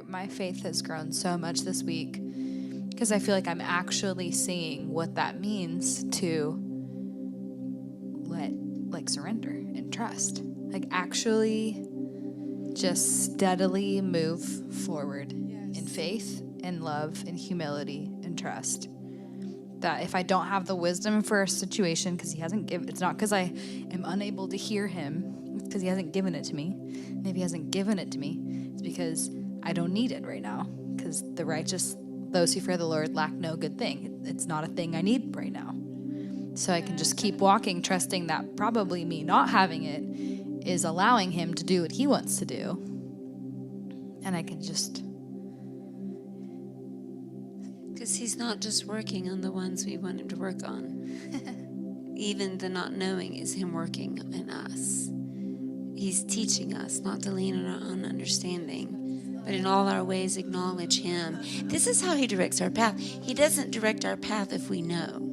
my faith has grown so much this week because I feel like I'm actually seeing what that means to surrender and trust. Like actually just steadily move forward in faith and love and humility and trust. That if I don't have the wisdom for a situation, because he hasn't given, it's not because I am unable to hear him, it's because he hasn't given it to me. And if he hasn't given it to me, it's because I don't need it right now. Because the righteous, those who fear the Lord, lack no good thing. It's not a thing I need right now. So I can just keep walking, trusting that probably me not having it is allowing him to do what he wants to do. And I can just... Because he's not just working on the ones we want him to work on. Even the not knowing is him working in us. He's teaching us not to lean on our own understanding, but in all our ways acknowledge him. This is how he directs our path. He doesn't direct our path if we know.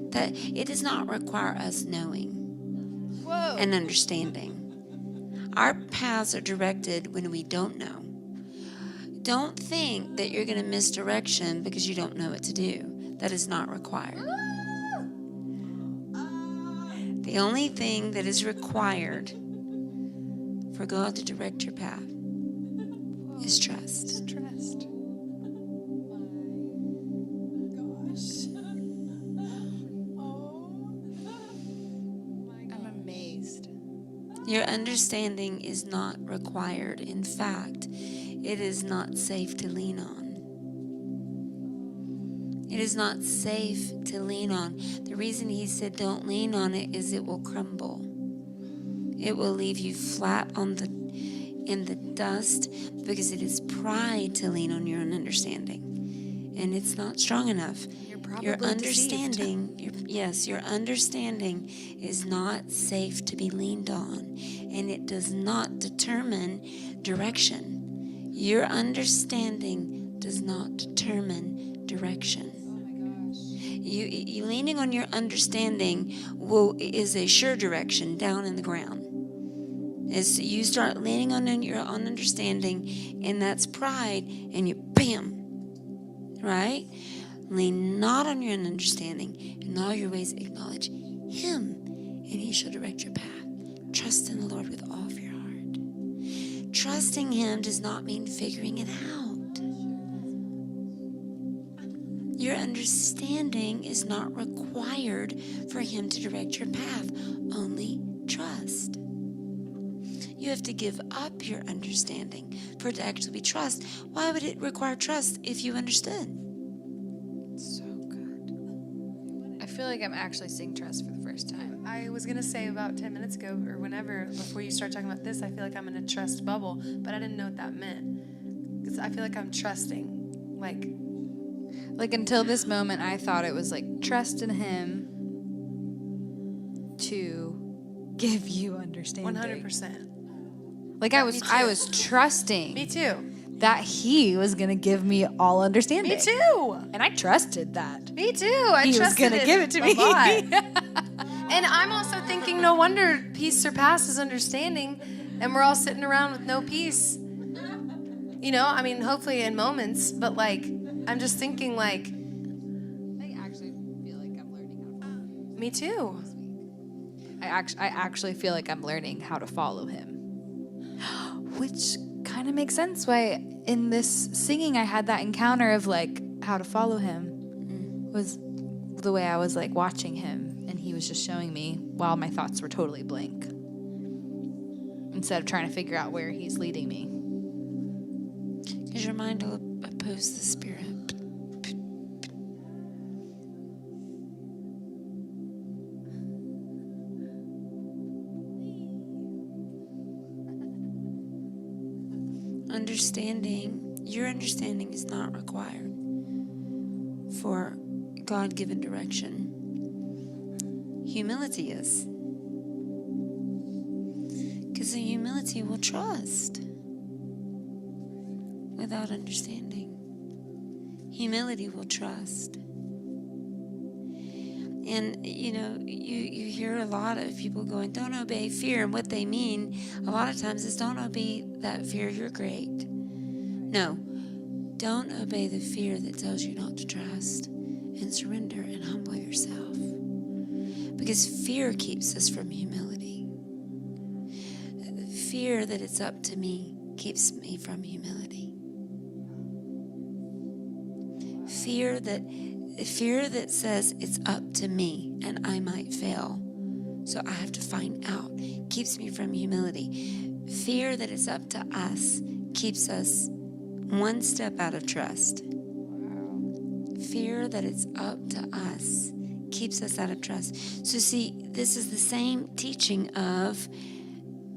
That it does not require us knowing and understanding. Our paths are directed when we don't know. Don't think that you're going to miss direction because you don't know what to do. That is not required. The only thing that is required for God to direct your path is trust. Trust. Your understanding is not required. In fact, it is not safe to lean on. It is not safe to lean on. The reason he said don't lean on it is it will crumble. It will leave you flat in the dust because it is pride to lean on your own understanding. And it's not strong enough. Your understanding, your understanding is not safe to be leaned on, and it does not determine direction. Your understanding does not determine direction. You leaning on your understanding is a sure direction down in the ground. As you start leaning on your own understanding, and that's pride, and you bam, right? Lean not on your own understanding. In all your ways acknowledge him, and he shall direct your path. Trust in the Lord with all of your heart. Trusting him does not mean figuring it out. Your understanding is not required for him to direct your path. Only trust. You have to give up your understanding for it to actually be trust. Why would it require trust if you understood? So good. I feel like I'm actually seeing trust for the first time. I was going to say about 10 minutes ago or whenever, before you start talking about this, I feel like I'm in a trust bubble, but I didn't know what that meant. Because I feel like I'm trusting. Like until this moment, I thought it was like trust in him to give you understanding. 100%. Like I was trusting. Me too. That he was going to give me all understanding. Me too. And I trusted that. Me too. He was going to give it to me. And I'm also thinking, no wonder peace surpasses understanding, and we're all sitting around with no peace. You know, I mean, hopefully in moments, but I'm just thinking I actually feel like I'm learning how to follow him. Me too. I actually feel like I'm learning how to follow him. Which kind of makes sense why in this singing I had that encounter of how to follow him was the way I was watching him, and he was just showing me while my thoughts were totally blank instead of trying to figure out where he's leading me. Because your mind will oppose the spirit. Your understanding is not required for God-given direction. Humility is. Because the humility will trust without understanding. Humility will trust. And, you hear a lot of people going, don't obey fear. And what they mean a lot of times is don't obey that fear, you're great. No, don't obey the fear that tells you not to trust, and surrender and humble yourself. Because fear keeps us from humility. Fear that it's up to me keeps me from humility. Fear that says it's up to me and I might fail, so I have to find out, keeps me from humility. Fear that it's up to us keeps us one step out of trust. Fear that it's up to us keeps us out of trust. So see, this is the same teaching of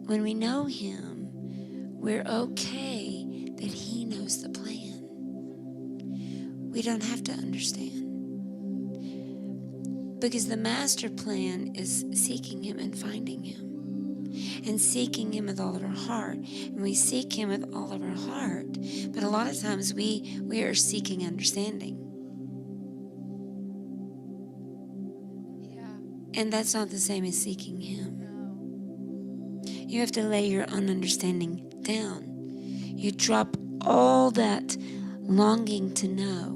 when we know him, we're okay that he knows the plan. We don't have to understand. Because the master plan is seeking him and finding him. And seeking him with all of our heart. And we seek him with all of our heart. But a lot of times we are seeking understanding. Yeah. And that's not the same as seeking him. You have to lay your own understanding down. You drop all that longing to know.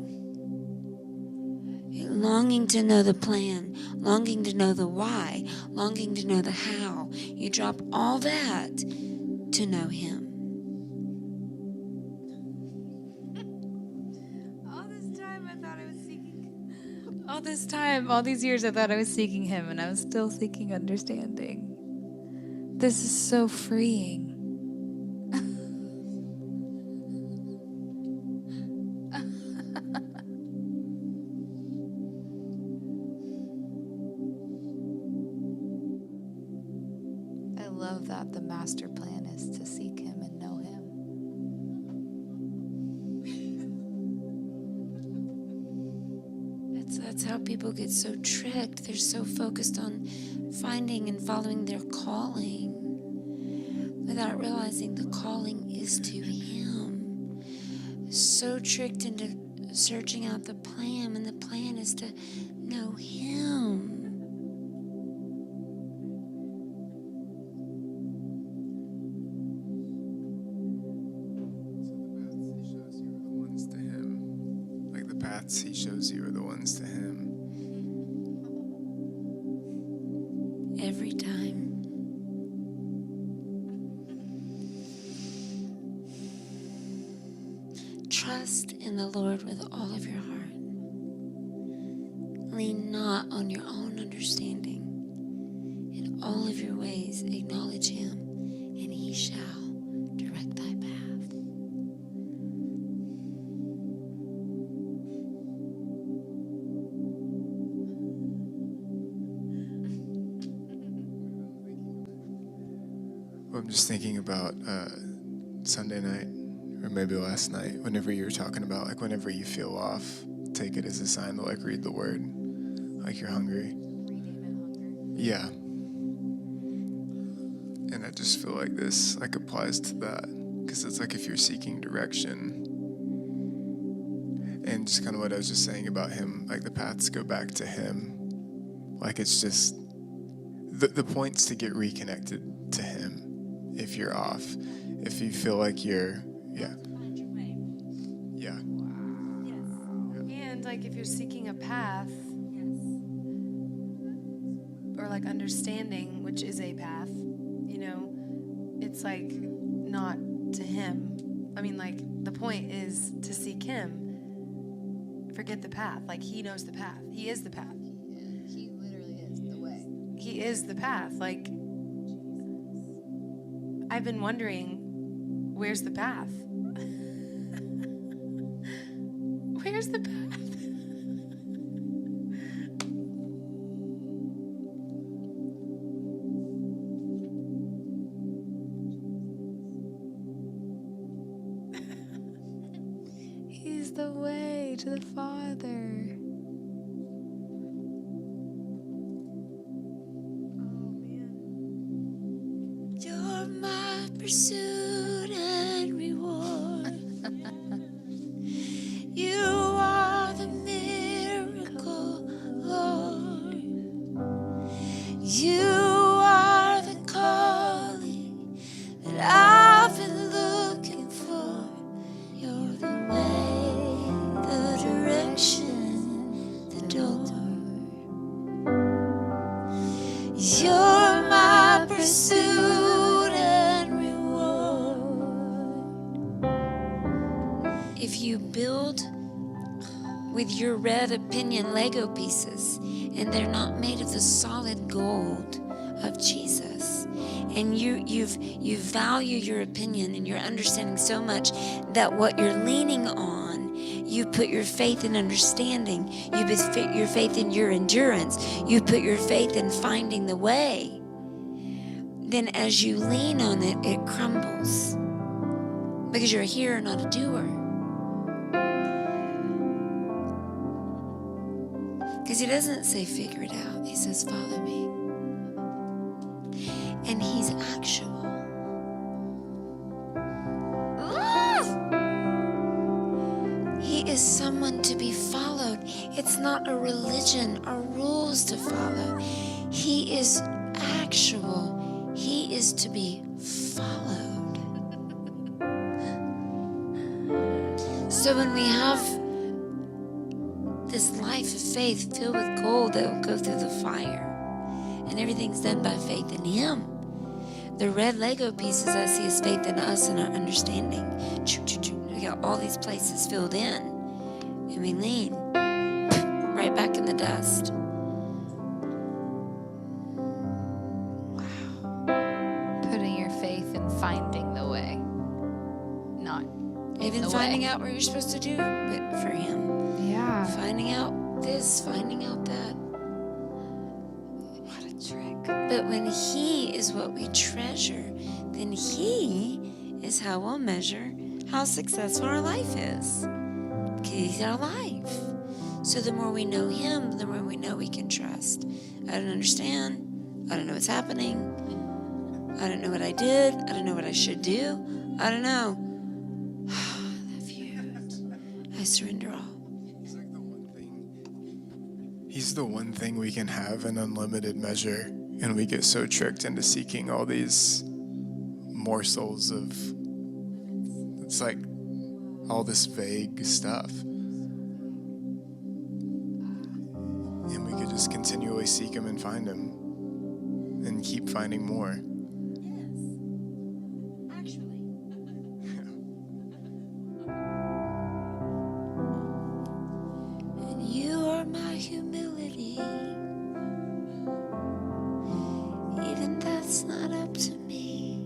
Longing to know the plan, longing to know the why, longing to know the how. You drop all that to know him. All these years I thought I was seeking him, and I was still seeking understanding. This is so freeing. I love that the master plan is to seek him and know him. That's how people get so tricked. They're so focused on finding and following their calling without realizing the calling is to him. So tricked into searching out the plan, and the plan is to know him. He shows you are the ones to him. Every time. Trust in the Lord with all of your heart. Lean not on your own understanding. In all of your ways acknowledge him, and he shall direct thy path. I'm just thinking about Sunday night, or maybe last night, whenever you were talking about, like, whenever you feel off, take it as a sign to, like, read the word, like you're hungry. Reading and hunger. Yeah. And I just feel like this, like, applies to that, because it's like if you're seeking direction, and just kind of what I was just saying about him, like, the paths go back to him. Like, it's just, the point's to get reconnected to him. If you're off, if you feel like you're, yeah. And like if you're seeking a path, or like understanding, which is a path, you know, it's like not to him. I mean, like the point is to seek him. Forget the path. Like he knows the path. He is the path. He literally is the way. He is the path. Like I've been wondering, where's the path? Where's the path? He's the way to the Father. You're my pursuit and reward. You are the miracle, Lord. You are the calling that I've been looking for. You're if you build with your red opinion Lego pieces and they're not made of the solid gold of Jesus, and you value your opinion and your understanding so much that what you're leaning on, you put your faith in understanding, you put your faith in your endurance, you put your faith in finding the way, then as you lean on it, it crumbles. Because you're a hearer, not a doer. Because he doesn't say figure it out. He says follow me. And he's actual. He is someone to be followed. It's not a religion or rules to follow. He is actual. He is to be followed. So when we have this life of faith filled with gold that will go through the fire, and everything's done by faith in him, the red Lego pieces I see is faith in us and our understanding. We got all these places filled in, and we lean right back in the dust. Putting your faith in finding the way, not Even the finding way. out what you're supposed to do for him. Yeah. Finding out this, finding out that. What a trick. But when he is what we treasure, then he is how we'll measure how successful our life is. Because he's our life. So the more we know him, the more we know we can trust. I don't understand. I don't know what's happening. I don't know what I did. I don't know what I should do. I don't know. I love you. I surrender all. He's like the one thing. He's the one thing we can have in unlimited measure, and we get so tricked into seeking all these morsels of, it's like all this vague stuff. And we could just continually seek him and find him and keep finding more. And you are my humility. Even that's not up to me.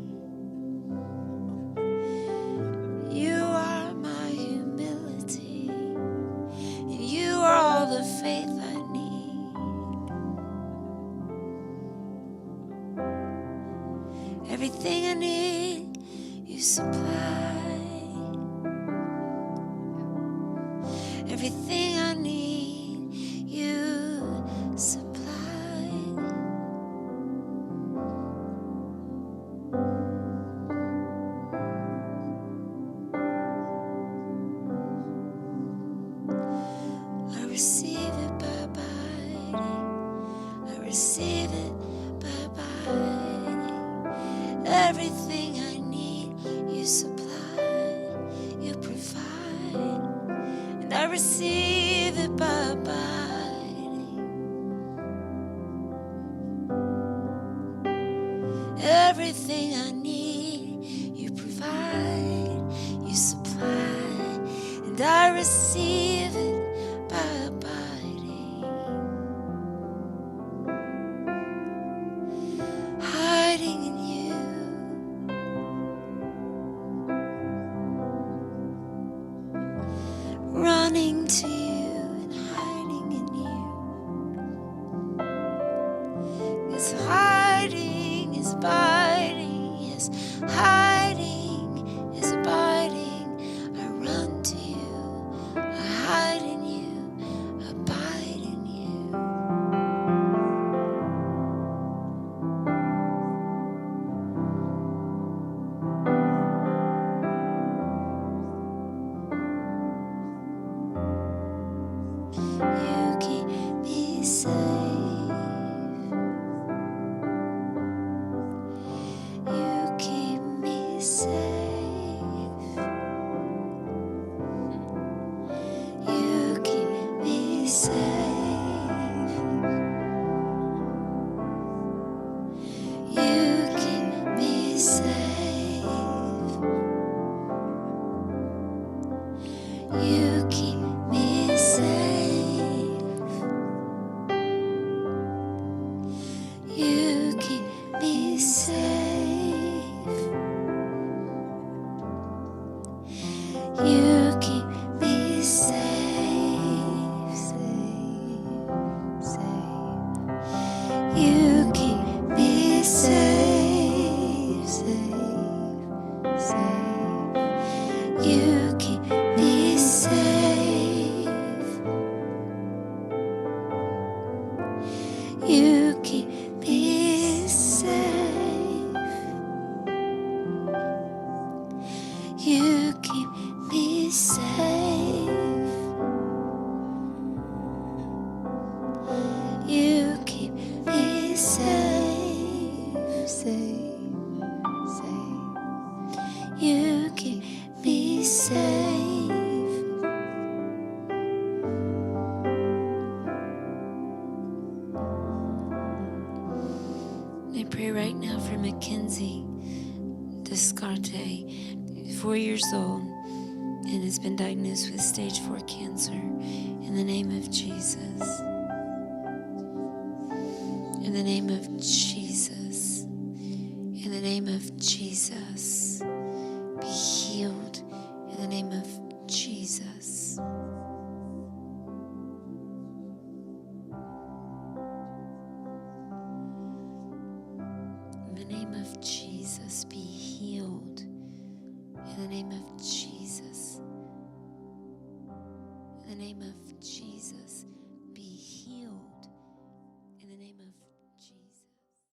You are my humility. And you are all the faith I need. Everything I need, you supply. Everything I need, you supply. I receive it by abiding. I receive it by abiding. Everything I need, you supply, you provide. And I receive it by abiding. Everything I need, you provide, you supply. And I receive it by abiding. Hiding in you. Running to you and hiding in you. Yes, hiding is abiding. Yes, hiding is abiding. I run to you. I You keep me safe. You keep me safe. You keep me safe, safe, safe. You keep me safe, safe, safe. You keep me safe. You keep me safe. You keep me safe. You keep me safe, safe, safe. You keep me safe. I pray right now for Mackenzie Descarte, 4 years old, and has been diagnosed with stage 4 cancer. In the name of Jesus. In the name of Jesus. In the name of Jesus. Be healed. In the name of Jesus. In the name of Jesus, be healed. In the name of Jesus. In the name of Jesus, be healed. In the name of